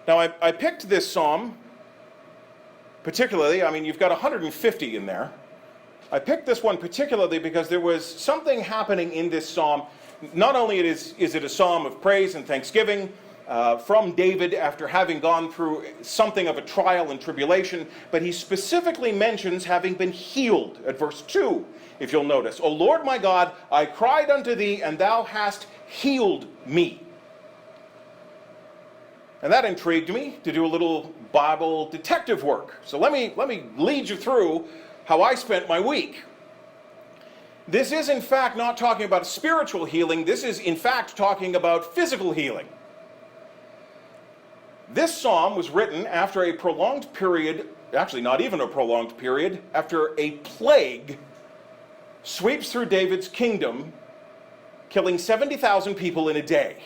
Now, I picked this psalm particularly. I mean, you've got 150 in there. I picked this one particularly because there was something happening in this psalm. Not only is it a psalm of praise and thanksgiving from David after having gone through something of a trial and tribulation, but he specifically mentions having been healed at verse 2, if you'll notice. O Lord my God, I cried unto thee, and thou hast healed me. And that intrigued me to do a little Bible detective work. So let me lead you through how I spent my week. This is in fact not talking about spiritual healing. This is in fact talking about physical healing. This psalm was written after a prolonged period, actually not even a prolonged period, after a plague sweeps through David's kingdom, killing 70,000 people in a day.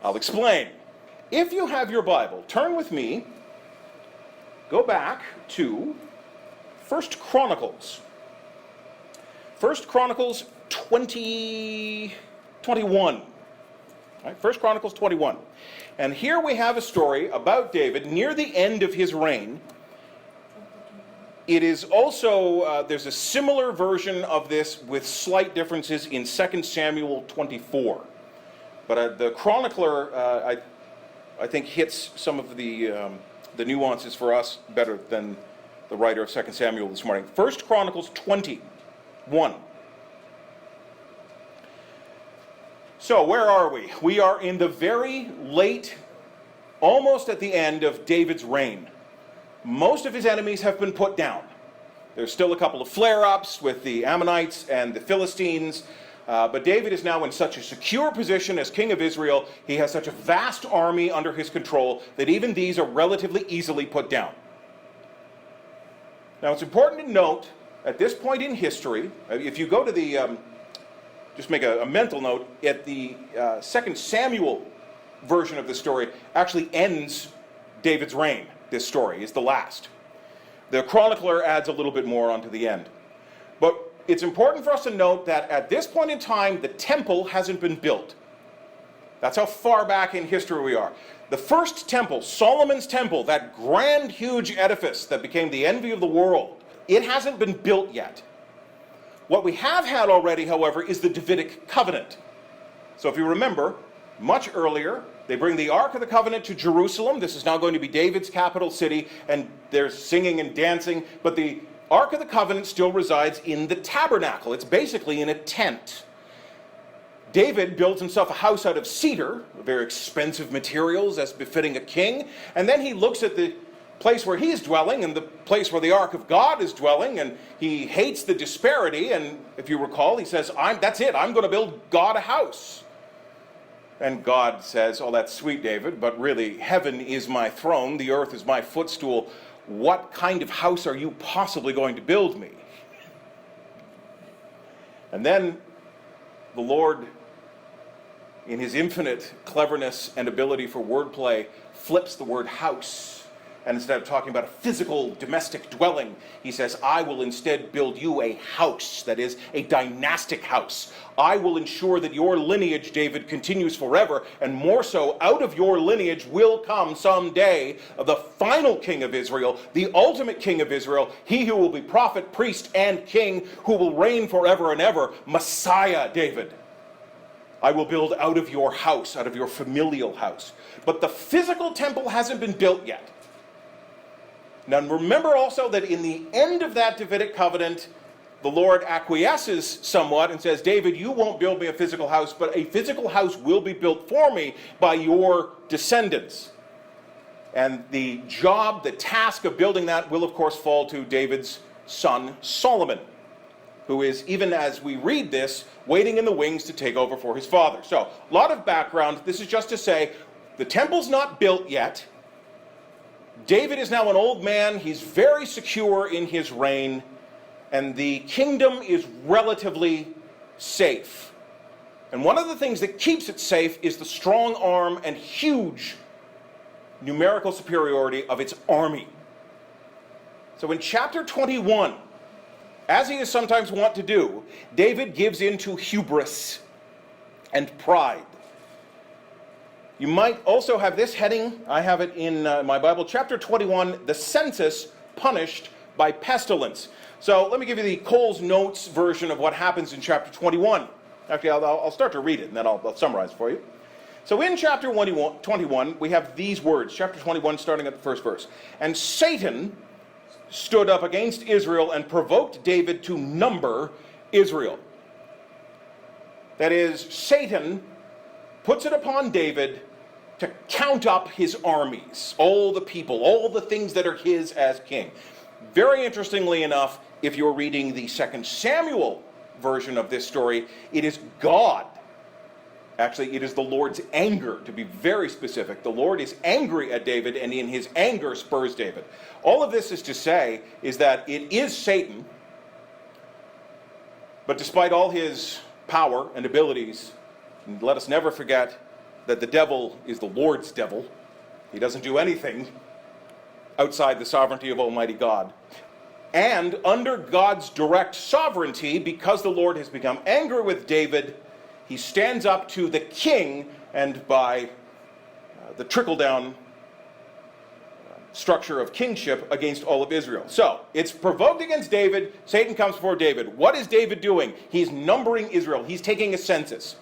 I'll explain. If you have your Bible, turn with me, go back to 1 Chronicles. 1 Chronicles 21. Right? 1 Chronicles 21. And here we have a story about David near the end of his reign. It is also, there's a similar version of this with slight differences in 2 Samuel 24. But the chronicler, I think, hits some of the nuances for us better than the writer of 2 Samuel this morning. 1 Chronicles 21. So where are we? We are in the very late, almost at the end of David's reign. Most of his enemies have been put down. There's still a couple of flare-ups with the Ammonites and the Philistines, but David is now in such a secure position as king of Israel. He has such a vast army under his control that even these are relatively easily put down. Now it's important to note, at this point in history, if you go to the, just make a mental note, at the 2 Samuel version of the story actually ends David's reign. This story is the last. The chronicler adds a little bit more onto the end. But it's important for us to note that at this point in time, the temple hasn't been built. That's how far back in history we are. The first temple, Solomon's temple, that grand, huge edifice that became the envy of the world, it hasn't been built yet. What we have had already, however, is the Davidic covenant. So if you remember, much earlier, they bring the Ark of the Covenant to Jerusalem. This is now going to be David's capital city, and there's singing and dancing, but the Ark of the Covenant still resides in the tabernacle. It's basically in a tent. David builds himself a house out of cedar, very expensive materials as befitting a king, and then he looks at the place where he's dwelling and the place where the Ark of God is dwelling, and he hates the disparity, and if you recall, he says, that's it, I'm going to build God a house. And God says, oh, that's sweet, David, but really, heaven is my throne, the earth is my footstool. What kind of house are you possibly going to build me? And then the Lord, in his infinite cleverness and ability for wordplay, flips the word house. And instead of talking about a physical domestic dwelling, he says, I will instead build you a house, that is, a dynastic house. I will ensure that your lineage, David, continues forever, and more so, out of your lineage will come someday the final king of Israel, the ultimate king of Israel, he who will be prophet, priest, and king, who will reign forever and ever, Messiah, David. I will build out of your house, out of your familial house. But the physical temple hasn't been built yet. Now remember also that in the end of that Davidic covenant, the Lord acquiesces somewhat and says, David, you won't build me a physical house, but a physical house will be built for me by your descendants. And the job, the task of building that will of course fall to David's son Solomon, who is, even as we read this, waiting in the wings to take over for his father. So, a lot of background. This is just to say, the temple's not built yet. David is now an old man. He's very secure in his reign, and the kingdom is relatively safe. And one of the things that keeps it safe is the strong arm and huge numerical superiority of its army. So in chapter 21, as he is sometimes wont to do, David gives in to hubris and pride. You might also have this heading, I have it in my Bible, chapter 21, the census punished by pestilence. So let me give you the Cole's Notes version of what happens in chapter 21. Actually, I'll start to read it, and then I'll summarize for you. So in chapter 21, we have these words, chapter 21, starting at the first verse. And Satan stood up against Israel and provoked David to number Israel. That is, Satan puts it upon David to count up his armies, all the people, all the things that are his as king. Very interestingly enough, if you're reading the 2 Samuel version of this story, it is God. Actually, it is the Lord's anger, to be very specific. The Lord is angry at David, and in his anger spurs David. All of this is to say is that it is Satan, but despite all his power and abilities, and let us never forget that the devil is the Lord's devil. He doesn't do anything outside the sovereignty of Almighty God. And under God's direct sovereignty, because the Lord has become angry with David, he stands up to the king, and by the trickle-down structure of kingship against all of Israel. So, it's provoked against David. Satan comes before David. What is David doing? He's numbering Israel. He's taking a census.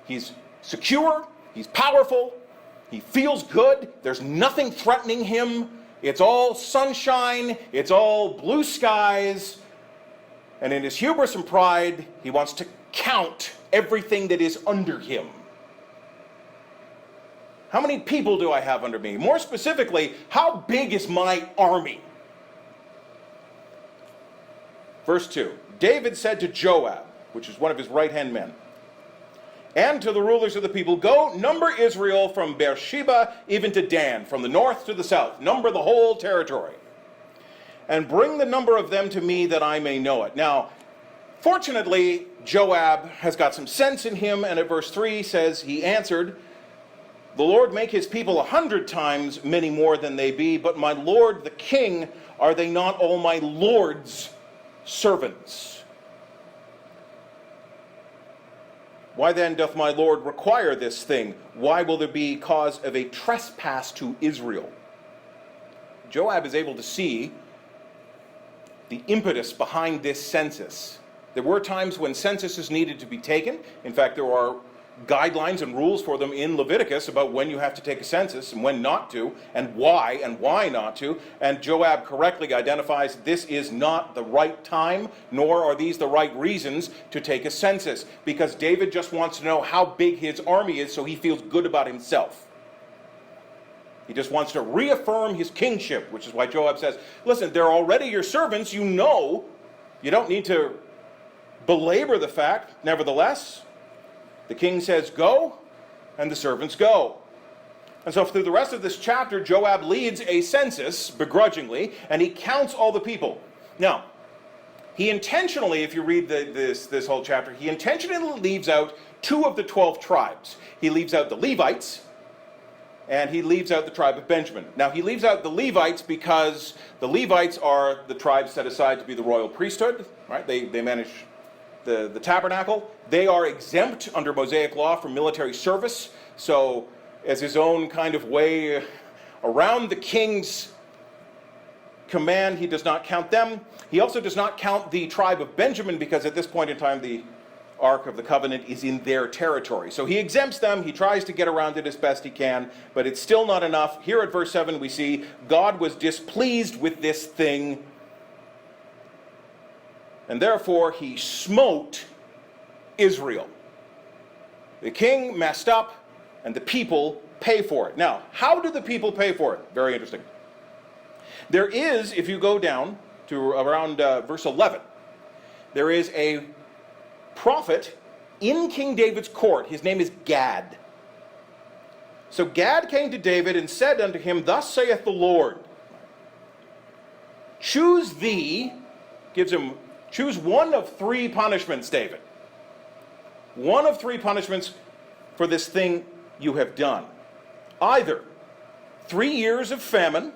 He's secure. He's powerful. He feels good. There's nothing threatening him. It's all sunshine. It's all blue skies. And in his hubris and pride, he wants to count everything that is under him. How many people do I have under me? More specifically, how big is my army? Verse 2. David said to Joab, which is one of his right-hand men, and to the rulers of the people, go number Israel from Beersheba even to Dan, from the north to the south. Number the whole territory. And bring the number of them to me that I may know it. Now, fortunately, Joab has got some sense in him, and at verse 3 says, he answered, the Lord make his people 100 times many more than they be, but my lord the king, are they not all my lord's servants? Why then doth my Lord require this thing? Why will there be cause of a trespass to Israel? Joab is able to see the impetus behind this census. There were times when censuses needed to be taken. In fact, there are guidelines and rules for them in Leviticus about when you have to take a census and when not to, and why not to. And Joab correctly identifies this is not the right time, nor are these the right reasons to take a census, because David just wants to know how big his army is so he feels good about himself. He just wants to reaffirm his kingship, which is why Joab says, listen, they're already your servants, you know, you don't need to belabor the fact. Nevertheless, the king says go, and the servants go. And so through the rest of this chapter, Joab leads a census, begrudgingly, and he counts all the people. Now, he intentionally, if you read this whole chapter, he intentionally leaves out 2 of the 12 tribes. He leaves out the Levites, and he leaves out the tribe of Benjamin. Now, he leaves out the Levites because the Levites are the tribes set aside to be the royal priesthood, right? They manage the tabernacle. They are exempt under Mosaic law from military service. So as his own kind of way around the king's command, he does not count them. He also does not count the tribe of Benjamin because at this point in time the Ark of the Covenant is in their territory. So he exempts them. He tries to get around it as best he can, but it's still not enough. Here at verse 7 we see God was displeased with this thing, and therefore he smote Israel. The king messed up, and the people pay for it. Now, how do the people pay for it? Very interesting. There is, if you go down to around verse 11, there is a prophet in King David's court. His name is Gad. So Gad came to David and said unto him, thus saith the Lord, choose thee, choose one of 3 punishments, David. One of 3 punishments for this thing you have done. Either 3 years of famine,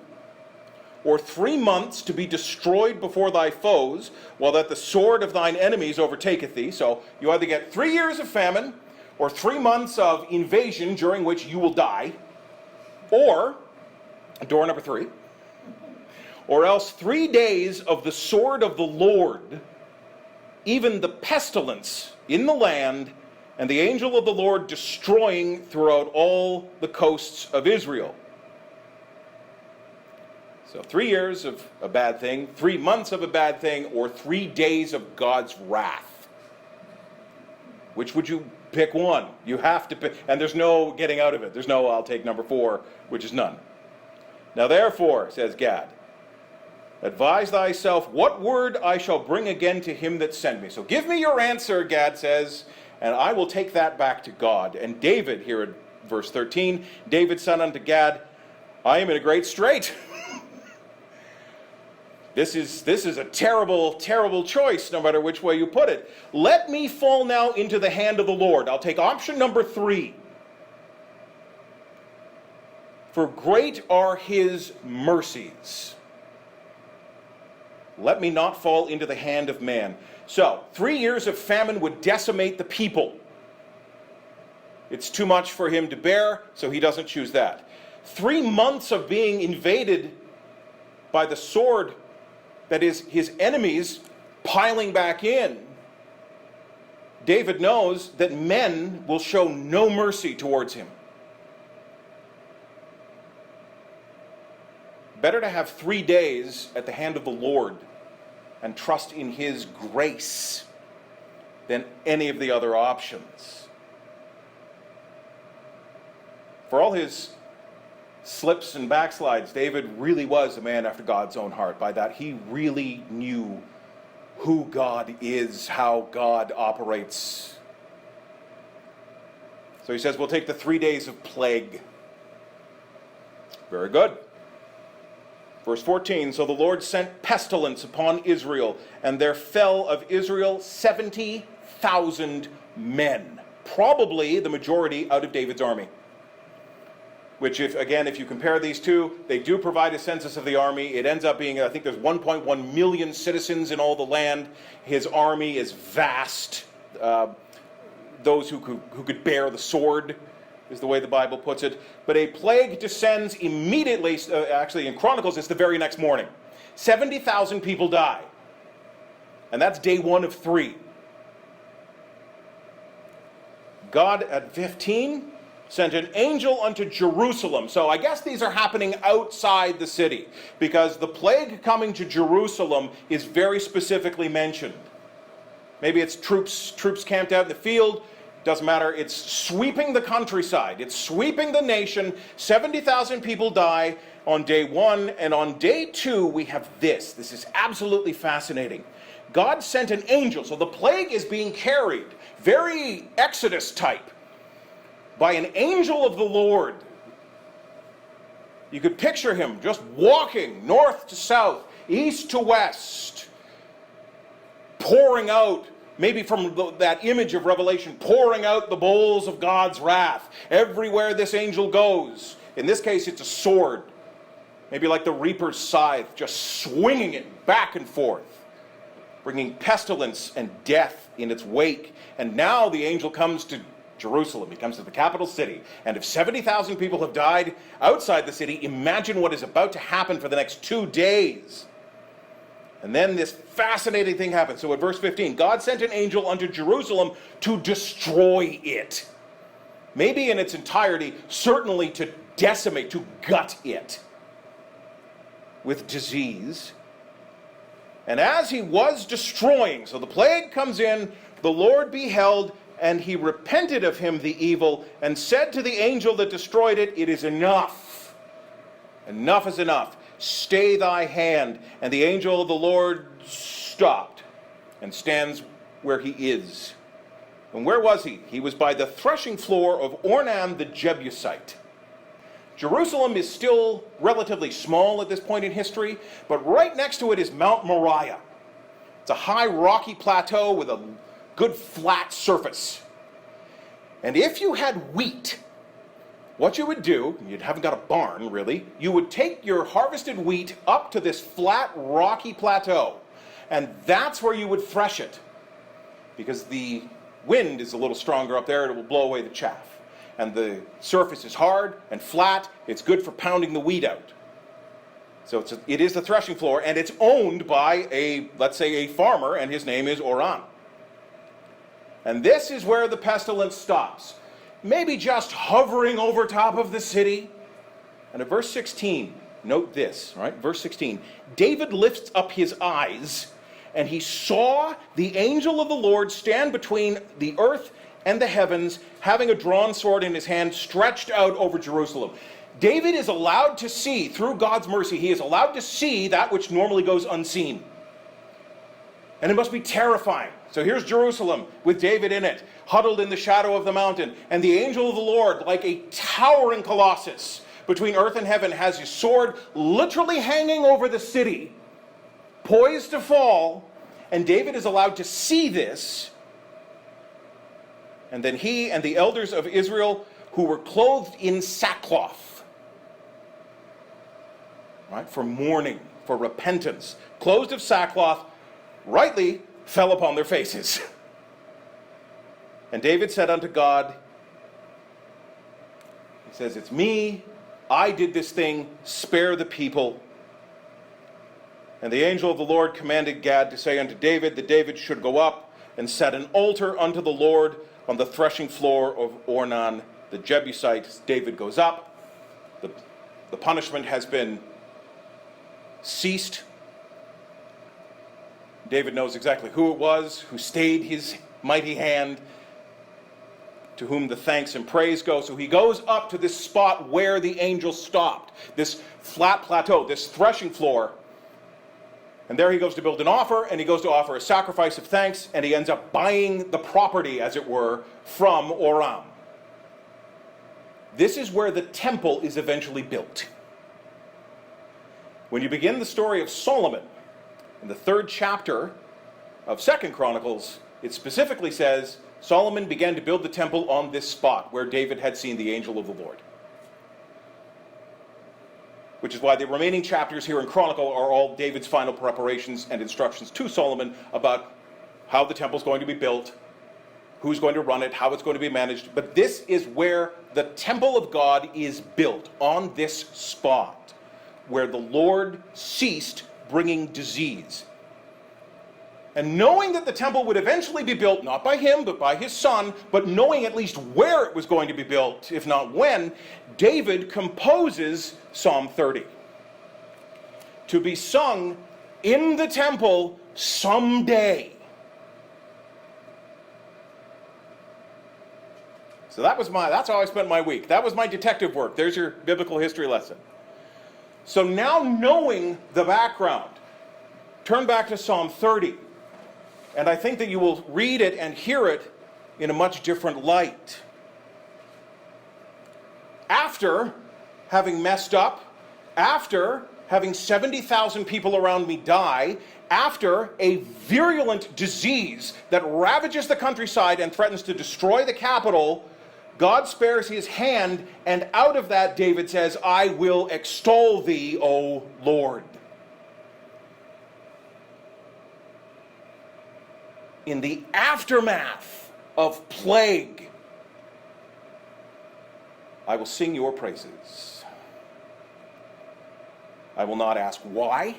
or 3 months to be destroyed before thy foes, while that the sword of thine enemies overtaketh thee. So you either get 3 years of famine, or 3 months of invasion during which you will die, or, door number 3, or else 3 days of the sword of the Lord, even the pestilence in the land, and the angel of the Lord destroying throughout all the coasts of Israel. So 3 years of a bad thing, 3 months of a bad thing, or 3 days of God's wrath. Which would you pick one? You have to pick, and there's no getting out of it. There's no, I'll take number 4, which is none. Now therefore, says Gad, advise thyself what word I shall bring again to him that sent me. So give me your answer, Gad says, and I will take that back to God. And David, here at verse 13, David said unto Gad, I am in a great strait. This is a terrible, terrible choice, no matter which way you put it. Let me fall now into the hand of the Lord. I'll take option number 3. For great are his mercies. Let me not fall into the hand of man. So, 3 years of famine would decimate the people. It's too much for him to bear, so he doesn't choose that. 3 months of being invaded by the sword, that is, his enemies piling back in. David knows that men will show no mercy towards him. Better to have 3 days at the hand of the Lord and trust in his grace than any of the other options. For all his slips and backslides, David really was a man after God's own heart. By that, he really knew who God is, how God operates. So he says, we'll take the 3 days of plague. Very good. Verse 14, so the Lord sent pestilence upon Israel, and there fell of Israel 70,000 men. Probably the majority out of David's army. Which, if you compare these two, they do provide a census of the army. It ends up being, I think there's 1.1 million citizens in all the land. His army is vast. Those who could bear the sword is the way the Bible puts it. But a plague descends immediately. Actually, in Chronicles, it's the very next morning. 70,000 people die. And that's day 1 of 3. God, at 15... sent an angel unto Jerusalem. So I guess these are happening outside the city, because the plague coming to Jerusalem is very specifically mentioned. Maybe it's troops camped out in the field. Doesn't matter. It's sweeping the countryside. It's sweeping the nation. 70,000 people die on day 1. And on day 2, we have this. This is absolutely fascinating. God sent an angel. So the plague is being carried, very Exodus type, by an angel of the Lord. You could picture him just walking north to south, east to west, pouring out, maybe from that image of Revelation, pouring out the bowls of God's wrath everywhere this angel goes. In this case, it's a sword, maybe like the reaper's scythe, just swinging it back and forth, bringing pestilence and death in its wake. And now the angel comes to Jerusalem. He comes to the capital city. And if 70,000 people have died outside the city, imagine what is about to happen for the next 2 days. And then this fascinating thing happens. So at verse 15, God sent an angel unto Jerusalem to destroy it. Maybe in its entirety, certainly to decimate, to gut it with disease. And as he was destroying, so the plague comes in, the Lord beheld, and he repented of him the evil, and said to the angel that destroyed it, it is enough. Enough is enough. Stay thy hand. And the angel of the Lord stopped and stands where he is. And where was he? He was by the threshing floor of Ornan the Jebusite. Jerusalem is still relatively small at this point in history, but right next to it is Mount Moriah. It's a high rocky plateau with a good flat surface. And if you had wheat, what you would do, you haven't got a barn really, you would take your harvested wheat up to this flat rocky plateau, and that's where you would thresh it. Because the wind is a little stronger up there, it will blow away the chaff. And the surface is hard and flat. It's good for pounding the wheat out. So it is the threshing floor, and it's owned by let's say a farmer, and his name is Oran. And this is where the pestilence stops. Maybe just hovering over top of the city. And at verse 16, note this, right? Verse 16, David lifts up his eyes, and he saw the angel of the Lord stand between the earth and the heavens, having a drawn sword in his hand, stretched out over Jerusalem. David is allowed to see, through God's mercy, he is allowed to see that which normally goes unseen. And it must be terrifying. So here's Jerusalem with David in it, huddled in the shadow of the mountain. And the angel of the Lord, like a towering colossus between earth and heaven, has his sword literally hanging over the city, poised to fall. And David is allowed to see this. And then he and the elders of Israel, who were clothed in sackcloth, right, for mourning, for repentance, clothed of sackcloth, rightly fell upon their faces. And David said unto God, he says, it's me, I did this thing, spare the people. And the angel of the Lord commanded Gad to say unto David that David should go up and set an altar unto the Lord on the threshing floor of Ornan the Jebusite. David goes up. The punishment has been ceased. David knows exactly who it was, who stayed his mighty hand, to whom the thanks and praise go. So he goes up to this spot where the angel stopped, this flat plateau, this threshing floor. And there he goes to build an offer, and he goes to offer a sacrifice of thanks, and he ends up buying the property, as it were, from Oram. This is where the temple is eventually built. When you begin the story of Solomon, in the 3rd chapter of 2 Chronicles, it specifically says, Solomon began to build the temple on this spot where David had seen the angel of the Lord. Which is why the remaining chapters here in Chronicle are all David's final preparations and instructions to Solomon about how the temple is going to be built, who's going to run it, how it's going to be managed. But this is where the temple of God is built, on this spot, where the Lord ceased bringing disease. And knowing that the temple would eventually be built, not by him, but by his son, but knowing at least where it was going to be built, if not when, David composes Psalm 30 to be sung in the temple someday. So that's how I spent my week. That was my detective work. There's your biblical history lesson. So now, knowing the background, turn back to Psalm 30. And I think that you will read it and hear it in a much different light. After having messed up, after having 70,000 people around me die, after a virulent disease that ravages the countryside and threatens to destroy the capital, God spares his hand, and out of that David says, I will extol thee, O Lord. In the aftermath of plague, I will sing your praises. I will not ask why.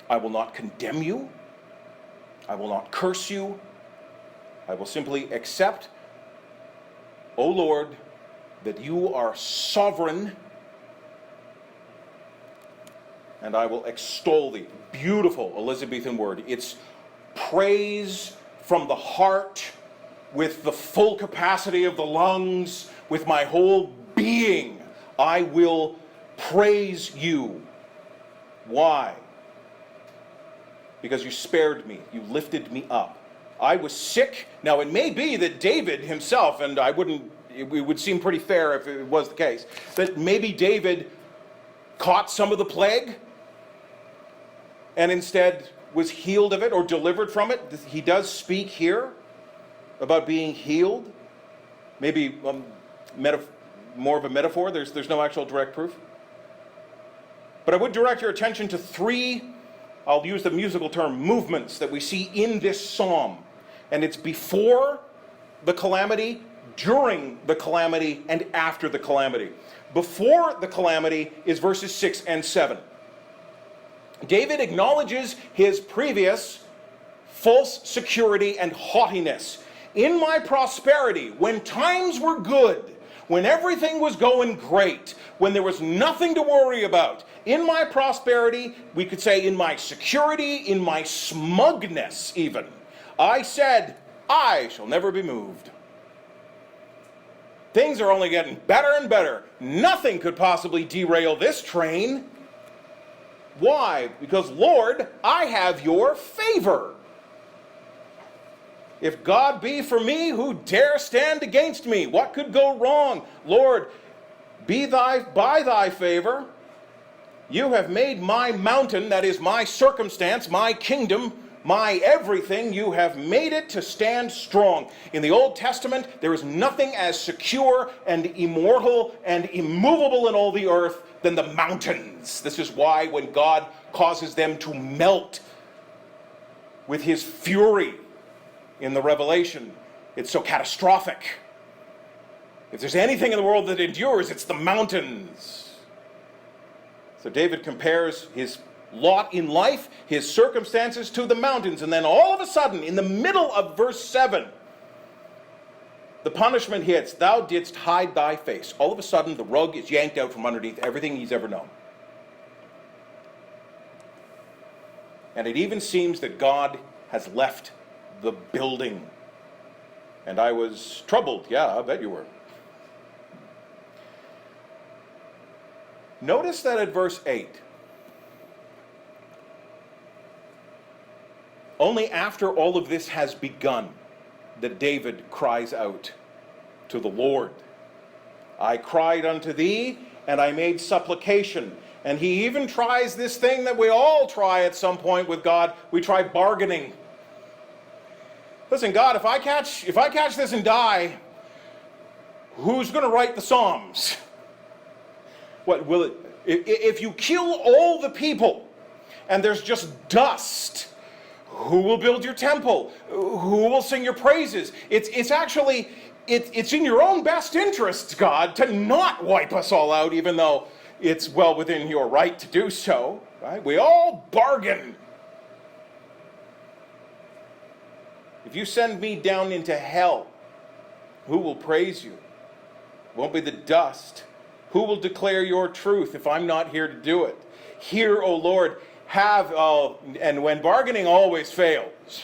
I will not condemn you. I will not curse you. I will simply accept, O Lord, that you are sovereign, and I will extol thee. Beautiful Elizabethan word. It's praise from the heart, with the full capacity of the lungs, with my whole being. I will praise you. Why? Because you spared me. You lifted me up. I was sick. Now, it may be that David himself, and it would seem pretty fair if it was the case, that maybe David caught some of the plague and instead was healed of it or delivered from it. He does speak here about being healed. Maybe more of a metaphor. There's no actual direct proof. But I would direct your attention to 3, I'll use the musical term, movements that we see in this psalm. And it's before the calamity, during the calamity, and after the calamity. Before the calamity is verses 6 and 7. David acknowledges his previous false security and haughtiness. In my prosperity, when times were good, when everything was going great, when there was nothing to worry about, in my prosperity, we could say in my security, in my smugness even, I said, I shall never be moved. Things are only getting better and better. Nothing could possibly derail this train. Why? Because, Lord, I have your favor. If God be for me, who dare stand against me? What could go wrong? Lord, by thy favor, you have made my mountain, that is my circumstance, my kingdom, my everything, you have made it to stand strong. In the Old Testament, there is nothing as secure and immortal and immovable in all the earth than the mountains. This is why when God causes them to melt with his fury in the Revelation, it's so catastrophic. If there's anything in the world that endures, it's the mountains. So David compares his lot in life, his circumstances, to the mountains. And then all of a sudden, in the middle of verse 7, the punishment hits. Thou didst hide thy face. All of a sudden, the rug is yanked out from underneath everything he's ever known. And it even seems that God has left the building. And I was troubled. Yeah, I bet you were. Notice that at verse 8, only after all of this has begun that David cries out to the Lord. I cried unto thee, and I made supplication. And he even tries this thing that we all try at some point with God. We try bargaining. Listen, God, if I catch this and die, who's going to write the Psalms? What will it? If you kill all the people and there's just dust, who will build your temple? Who will sing your praises? It's actually in your own best interests, God, to not wipe us all out, even though it's well within your right to do so. Right? We all bargain. If you send me down into hell, who will praise you? It won't be the dust. Who will declare your truth if I'm not here to do it? Hear, O Lord, and when bargaining always fails,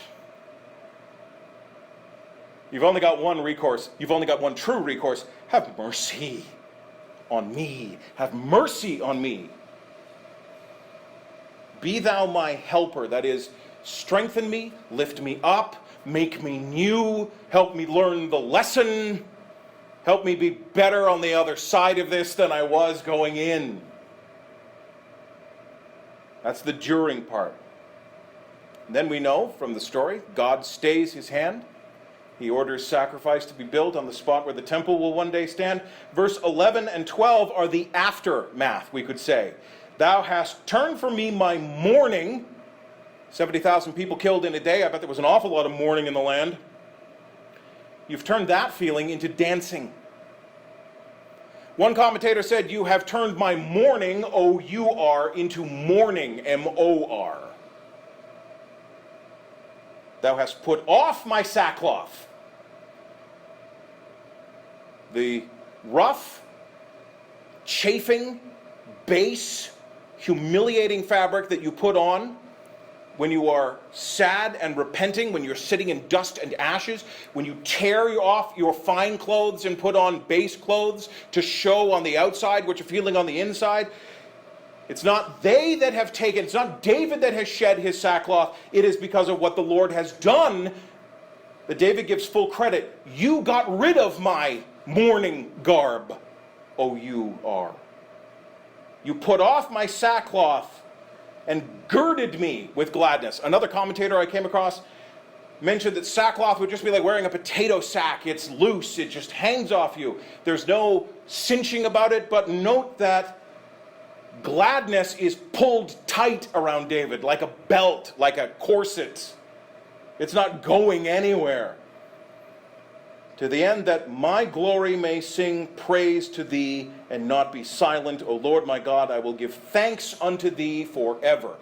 you've only got one recourse. You've only got one true recourse. Have mercy on me. Have mercy on me. Be thou my helper. That is, strengthen me, lift me up, make me new, help me learn the lesson. Help me be better on the other side of this than I was going in. That's the during part. And then we know from the story, God stays his hand. He orders sacrifice to be built on the spot where the temple will one day stand. Verse 11 and 12 are the aftermath, we could say. Thou hast turned from me my mourning. 70,000 people killed in a day. I bet there was an awful lot of mourning in the land. You've turned that feeling into dancing. One commentator said, you have turned my mourning, O-U-R, into mourning, M-O-R. Thou hast put off my sackcloth. The rough, chafing, base, humiliating fabric that you put on when you are sad and repenting, when you're sitting in dust and ashes, when you tear off your fine clothes and put on base clothes to show on the outside what you're feeling on the inside. It's not they that have taken, it's not David that has shed his sackcloth. It is because of what the Lord has done that David gives full credit. You got rid of my mourning garb, O-U-R. You put off my sackcloth and girded me with gladness. Another commentator I came across mentioned that sackcloth would just be like wearing a potato sack. It's loose, it just hangs off you. There's no cinching about it, but note that gladness is pulled tight around David, like a belt, like a corset. It's not going anywhere. To the end that my glory may sing praise to thee and not be silent. O Lord my God, I will give thanks unto thee forever.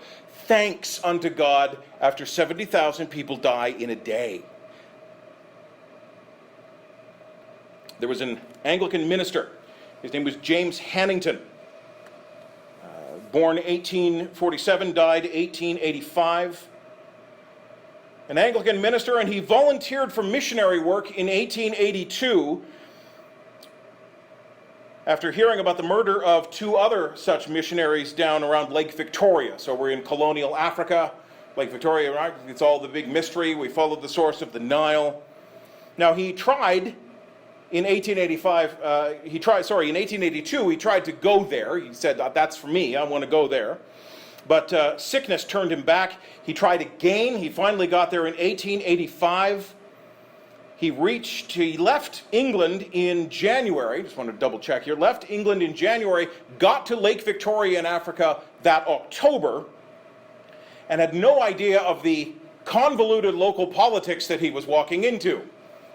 Thanks unto God after 70,000 people die in a day. There was an Anglican minister. His name was James Hannington. Born 1847, died 1885. An Anglican minister, and he volunteered for missionary work in 1882 after hearing about the murder of two other such missionaries down around Lake Victoria. So we're in colonial Africa, Lake Victoria, right? It's all the big mystery. We followed the source of the Nile. Now he tried in 1882, he tried to go there. He said, that's for me, I want to go there. But sickness turned him back. He tried again. He finally got there in 1885. He left England in January. Just want to double check here. Left England in January, got to Lake Victoria in Africa that October, and had no idea of the convoluted local politics that he was walking into,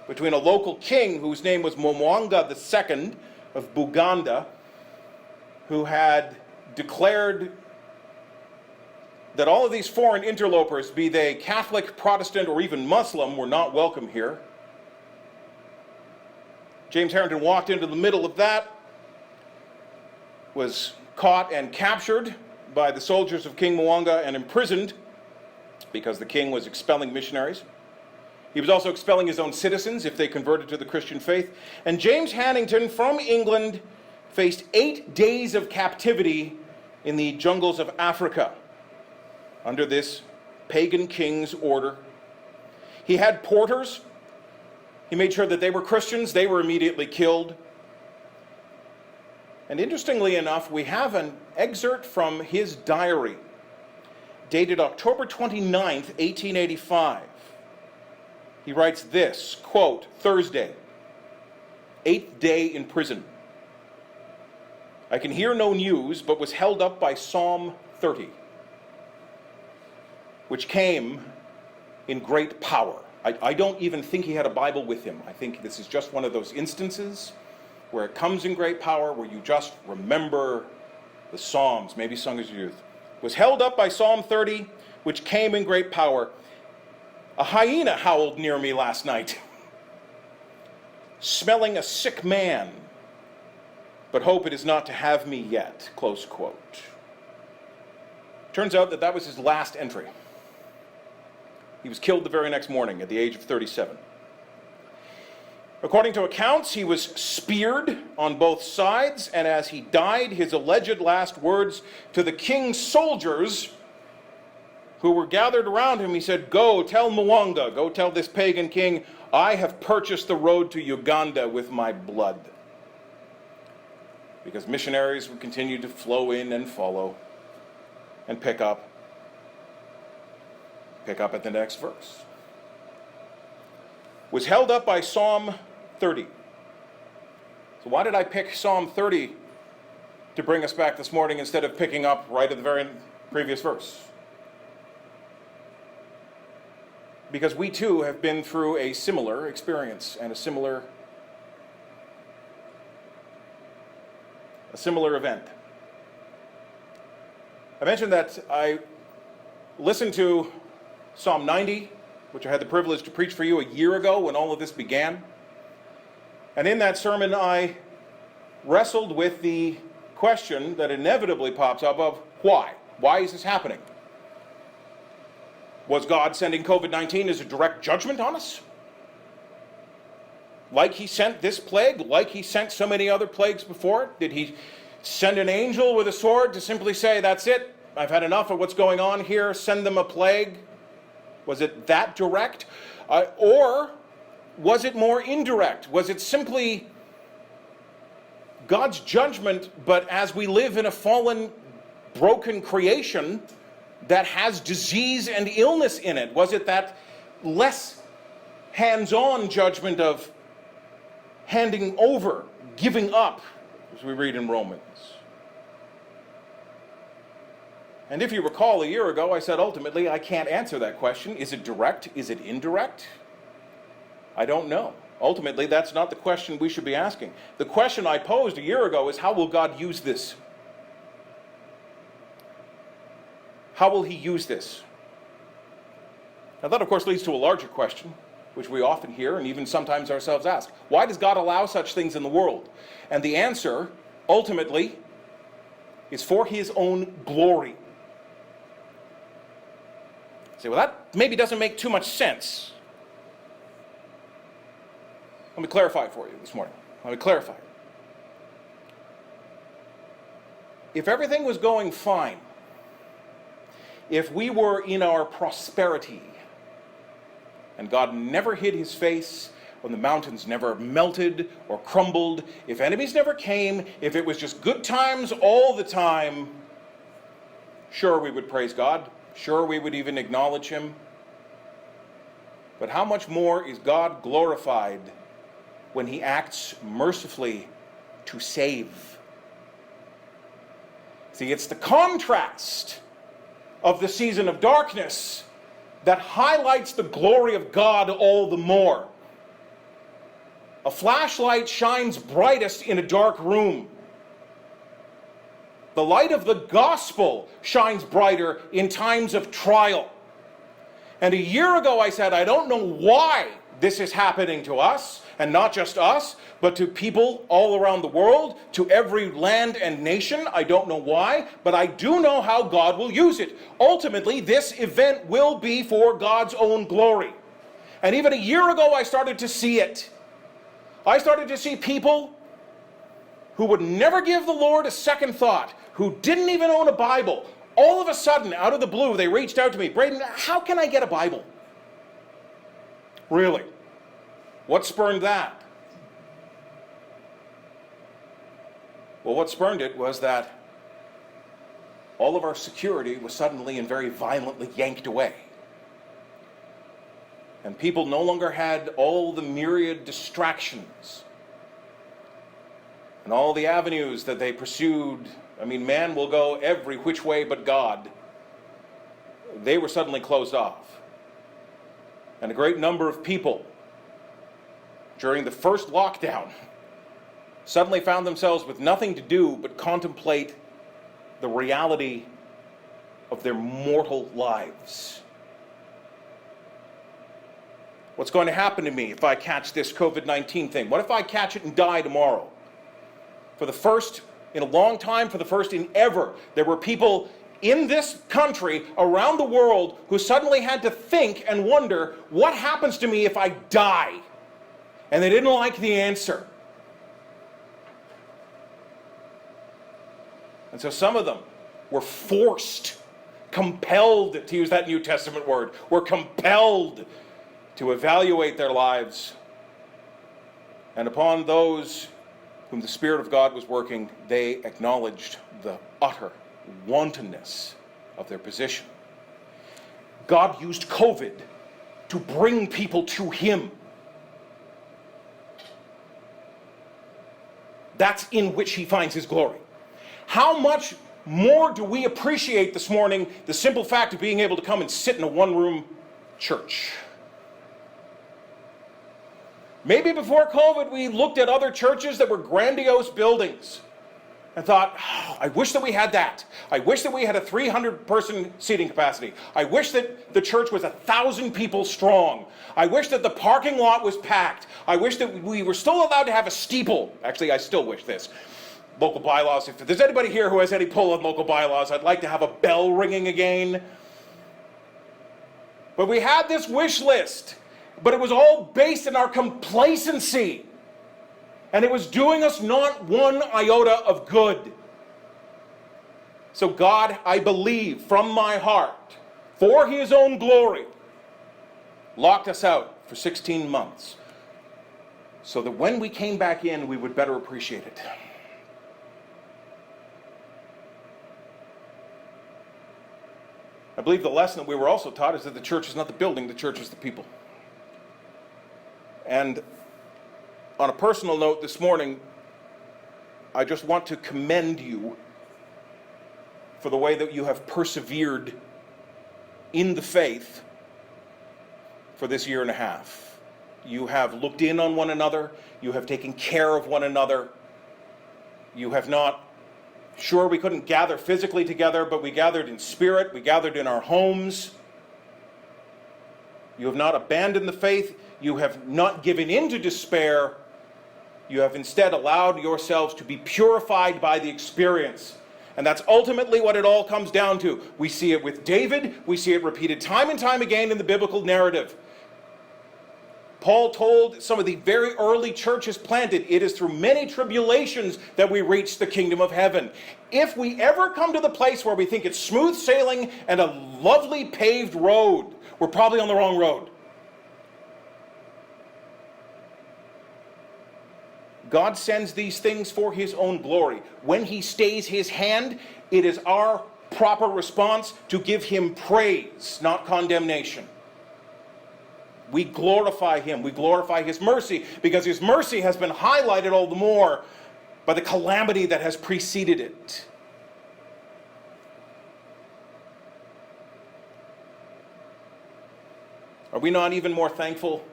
between a local king whose name was Mwanga II of Buganda, who had declared that all of these foreign interlopers, be they Catholic, Protestant, or even Muslim, were not welcome here. James Harrington walked into the middle of that, was caught and captured by the soldiers of King Mwanga and imprisoned because the king was expelling missionaries. He was also expelling his own citizens if they converted to the Christian faith. And James Hannington from England faced 8 days of captivity in the jungles of Africa under this pagan king's order. He had porters. He made sure that they were Christians. They were immediately killed. And interestingly enough, we have an excerpt from his diary, dated October 29th, 1885. He writes this, quote, Thursday, 8th day in prison. I can hear no news, but was held up by Psalm 30, which came in great power. I don't even think he had a Bible with him. I think this is just one of those instances where it comes in great power, where you just remember the Psalms, maybe sung as youth. Was held up by Psalm 30, which came in great power. A hyena howled near me last night, smelling a sick man, but hope it is not to have me yet, close quote. Turns out that was his last entry. He was killed the very next morning at the age of 37. According to accounts, he was speared on both sides, and as he died, his alleged last words to the king's soldiers who were gathered around him, he said, "Go, tell Mwanga, go tell this pagan king, I have purchased the road to Uganda with my blood." Because missionaries would continue to flow in and follow and pick up at the next verse. Was held up by Psalm 30. So why did I pick Psalm 30 to bring us back this morning instead of picking up right at the very previous verse? Because we too have been through a similar experience and a similar event. I mentioned that I listened to Psalm 90, which I had the privilege to preach for you a year ago when all of this began. And in that sermon, I wrestled with the question that inevitably pops up of why? Why is this happening? Was God sending COVID-19 as a direct judgment on us? Like he sent this plague, like he sent so many other plagues before it? Did he send an angel with a sword to simply say, that's it, I've had enough of what's going on here, send them a plague? Was it that direct? Or was it more indirect? Was it simply God's judgment, but as we live in a fallen, broken creation that has disease and illness in it? Was it that less hands-on judgment of handing over, giving up, as we read in Romans? And if you recall, a year ago, I said ultimately I can't answer that question. Is it direct? Is it indirect? I don't know. Ultimately, that's not the question we should be asking. The question I posed a year ago is, how will God use this? How will he use this? Now that, of course, leads to a larger question, which we often hear and even sometimes ourselves ask. Why does God allow such things in the world? And the answer, ultimately, is for his own glory. You say, well, that maybe doesn't make too much sense. Let me clarify for you this morning. Let me clarify. If everything was going fine, if we were in our prosperity, and God never hid his face, when the mountains never melted or crumbled, if enemies never came, if it was just good times all the time, sure, we would praise God. Sure, we would even acknowledge him. But how much more is God glorified when he acts mercifully to save? See, it's the contrast of the season of darkness that highlights the glory of God all the more. A flashlight shines brightest in a dark room. The light of the gospel shines brighter in times of trial. And a year ago I said, I don't know why this is happening to us, and not just us, but to people all around the world, to every land and nation. I don't know why, but I do know how God will use it. Ultimately, this event will be for God's own glory. And even a year ago, I started to see it. I started to see people who would never give the Lord a second thought, who didn't even own a Bible. All of a sudden, out of the blue, they reached out to me, Braden, how can I get a Bible? Really? What spurned that? Well, what spurned it was that all of our security was suddenly and very violently yanked away. And people no longer had all the myriad distractions and all the avenues that they pursued. I mean, man will go every which way but God. They were suddenly closed off. And a great number of people during the first lockdown suddenly found themselves with nothing to do but contemplate the reality of their mortal lives. What's going to happen to me if I catch this COVID-19 thing? What if I catch it and die tomorrow? For the first in a long time, for the first in ever, there were people in this country, around the world, who suddenly had to think and wonder, what happens to me if I die? And they didn't like the answer. And so some of them were forced, compelled, to use that New Testament word, were compelled to evaluate their lives. And upon those whom the Spirit of God was working, they acknowledged the utter wantonness of their position. God used COVID to bring people to him. That's in which he finds his glory. How much more do we appreciate this morning the simple fact of being able to come and sit in a one-room church? Maybe before COVID, we looked at other churches that were grandiose buildings and thought, oh, I wish that we had that. I wish that we had a 300-person seating capacity. I wish that the church was 1,000 people strong. I wish that the parking lot was packed. I wish that we were still allowed to have a steeple. Actually, I still wish this. Local bylaws. If there's anybody here who has any pull on local bylaws, I'd like to have a bell ringing again. But we had this wish list. But it was all based in our complacency. And it was doing us not one iota of good. So God, I believe from my heart, for his own glory, locked us out for 16 months. So that when we came back in, we would better appreciate it. I believe the lesson that we were also taught is that the church is not the building, the church is the people. And on a personal note this morning, I just want to commend you for the way that you have persevered in the faith for this year and a half. You have looked in on one another. You have taken care of one another. You have not, sure, we couldn't gather physically together, but we gathered in spirit. We gathered in our homes. You have not abandoned the faith. You have not given in to despair. You have instead allowed yourselves to be purified by the experience. And that's ultimately what it all comes down to. We see it with David. We see it repeated time and time again in the biblical narrative. Paul told some of the very early churches planted, it is through many tribulations that we reach the kingdom of heaven. If we ever come to the place where we think it's smooth sailing and a lovely paved road, we're probably on the wrong road. God sends these things for his own glory. When he stays his hand, it is our proper response to give him praise, not condemnation. We glorify him. We glorify his mercy because his mercy has been highlighted all the more by the calamity that has preceded it. Are we not even more thankful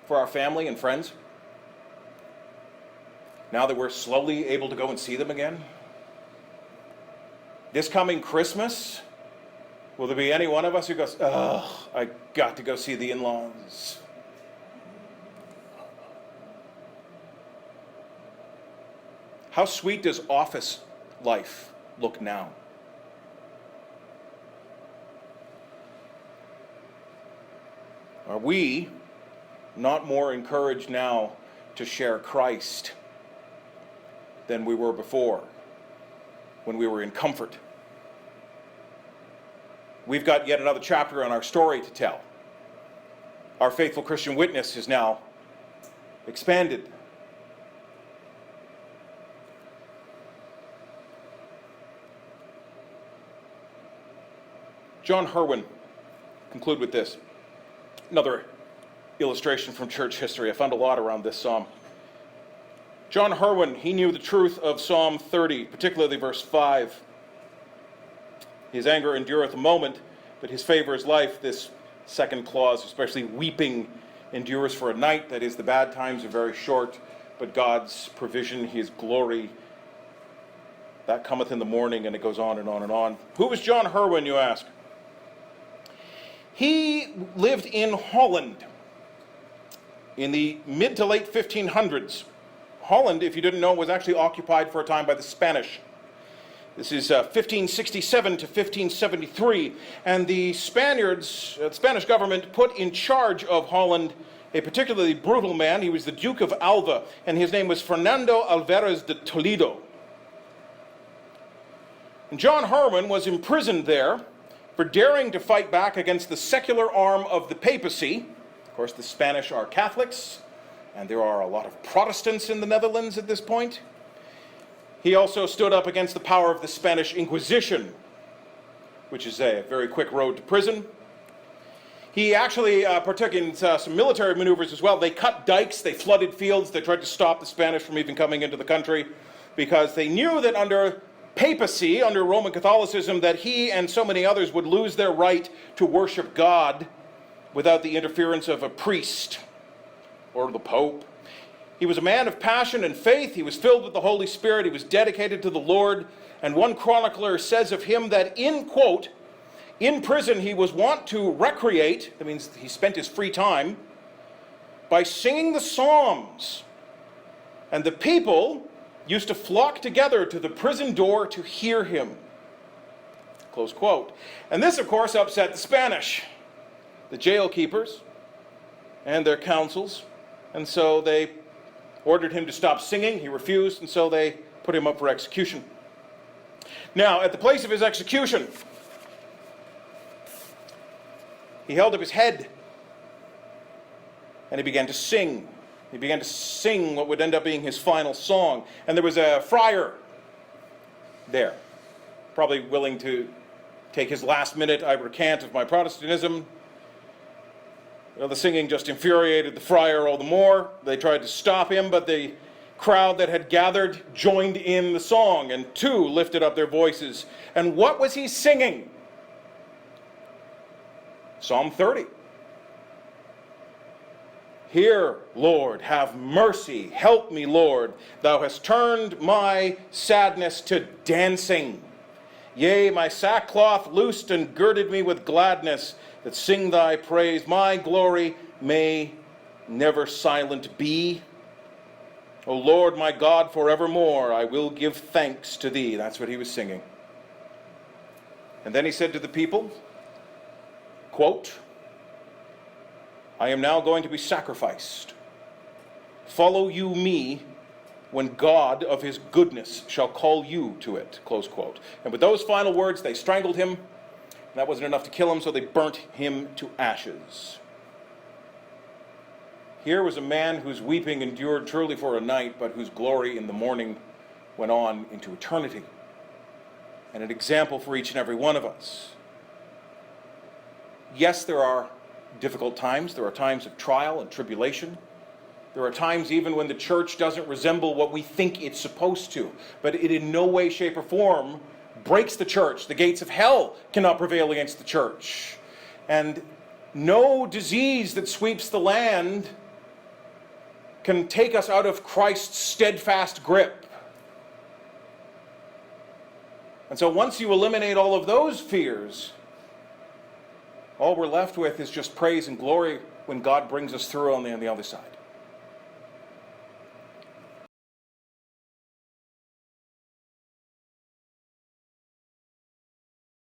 for our family and friends now that we're slowly able to go and see them again? This coming Christmas, will there be any one of us who goes, oh, I got to go see the in-laws? How sweet does office life look now? Are we not more encouraged now to share Christ than we were before, when we were in comfort? We've got yet another chapter on our story to tell. Our faithful Christian witness is now expanded. John Herwin, conclude with this. Another illustration from church history. I found a lot around this psalm. John Herwin, he knew the truth of Psalm 30, particularly verse 5. His anger endureth a moment, but his favor is life. This second clause, especially weeping, endures for a night. That is, the bad times are very short, but God's provision, his glory, that cometh in the morning, and it goes on and on and on. Who was John Herwin, you ask? He lived in Holland in the mid to late 1500s. Holland, if you didn't know, was actually occupied for a time by the Spanish. This is 1567 to 1573, and the Spaniards, the Spanish government put in charge of Holland a particularly brutal man. He was the Duke of Alva, and his name was Fernando Alvarez de Toledo. And John Herwin was imprisoned there for daring to fight back against the secular arm of the papacy. Of course, the Spanish are Catholics, and there are a lot of Protestants in the Netherlands at this point. He also stood up against the power of the Spanish Inquisition, which is a very quick road to prison. He actually partook in some military maneuvers as well. They cut dikes, they flooded fields, they tried to stop the Spanish from even coming into the country because they knew that under papacy, under Roman Catholicism, that he and so many others would lose their right to worship God without the interference of a priest or the Pope. He was a man of passion and faith. He was filled with the Holy Spirit. He was dedicated to the Lord. And one chronicler says of him that in, quote, in prison he was wont to recreate, that means he spent his free time, by singing the Psalms. And the people used to flock together to the prison door to hear him. Close quote. And this, of course, upset the Spanish, the jail keepers, and their councils. And so they ordered him to stop singing. He refused, and so they put him up for execution. Now, at the place of his execution, he held up his head, and he began to sing. He began to sing what would end up being his final song. And there was a friar there, probably willing to take his last minute, I recant of my Protestantism. Well, the singing just infuriated the friar all the more. They tried to stop him, but the crowd that had gathered joined in the song, and 2 lifted up their voices. And what was he singing? Psalm 30. Hear, Lord, have mercy. Help me, Lord. Thou hast turned my sadness to dancing. Yea, my sackcloth loosed and girded me with gladness, that sing thy praise. My glory may never silent be. O Lord, my God, forevermore I will give thanks to thee. That's what he was singing. And then he said to the people, quote, I am now going to be sacrificed. Follow you me when God of his goodness shall call you to it, close quote. And with those final words, they strangled him. And that wasn't enough to kill him, so they burnt him to ashes. Here was a man whose weeping endured truly for a night, but whose glory in the morning went on into eternity. And an example for each and every one of us. Yes, there are difficult times. There are times of trial and tribulation. There are times even when the church doesn't resemble what we think it's supposed to. But it in no way, shape, or form breaks the church. The gates of hell cannot prevail against the church. And no disease that sweeps the land can take us out of Christ's steadfast grip. And so once you eliminate all of those fears, all we're left with is just praise and glory when God brings us through on the other side.